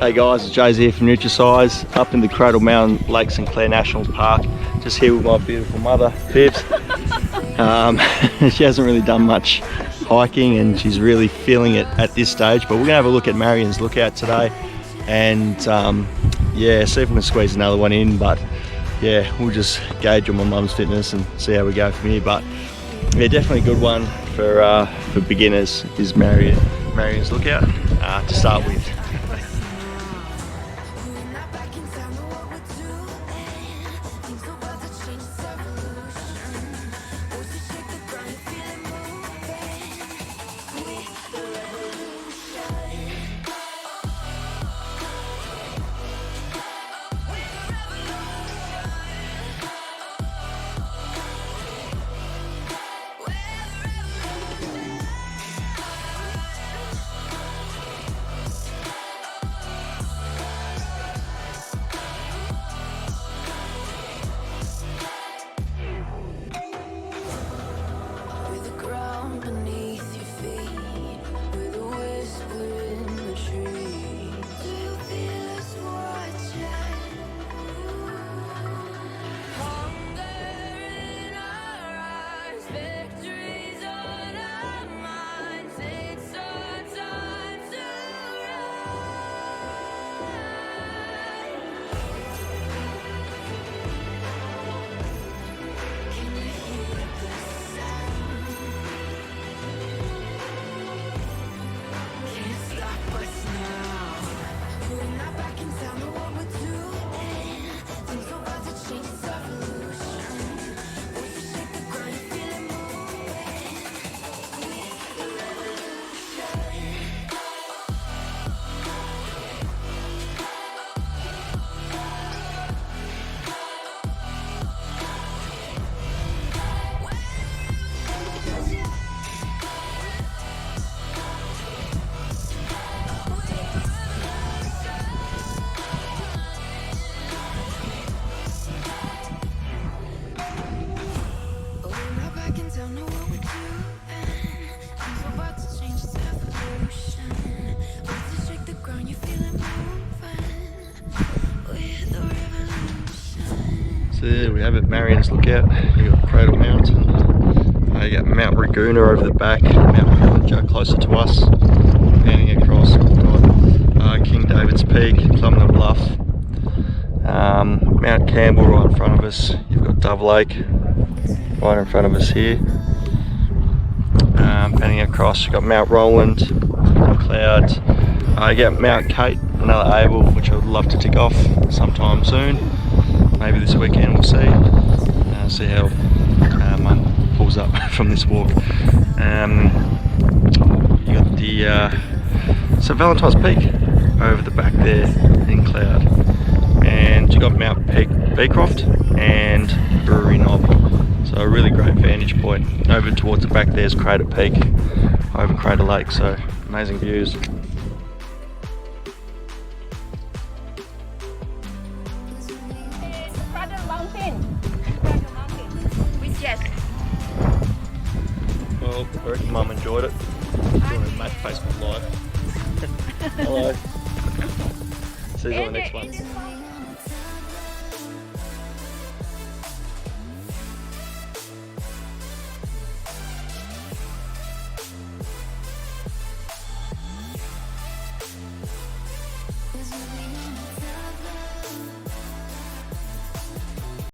Hey guys, it's Jay's here from Nutrisize, up in the Cradle Mountain Lakes and Clair National Park. Just here with my beautiful mother, Pibs. She hasn't really done much hiking and she's really feeling it at this stage, but we're gonna have a look at Marions lookout today and yeah, see if we can squeeze another one in, but yeah, we'll just gauge on my mum's fitness and see how we go from here. But yeah, definitely a good one for beginners is Marions lookout to start with. So there we have it, Marions lookout. You got Cradle Mountain, you got Mount Raguna over the back, Mount Villager closer to us, panning across, we've got King David's Peak, Clumber Bluff, Mount Campbell right in front of us, you've got Dove Lake right in front of us here, panning across, you've got Mount Roland, Clouds, you got Mount Kate, another able which I would love to tick off sometime soon. Maybe this weekend, we'll see. See how Mum pulls up from this walk. You got the St Valentine's Peak over the back there in Cloud, and you got Mount Beecroft and Brewery Knob. So a really great vantage point. Over towards the back there's Crater Peak over Crater Lake. So amazing views. Well, I reckon Mum enjoyed it. Doing it, mate, Facebook Live. Hello. See you on the next one.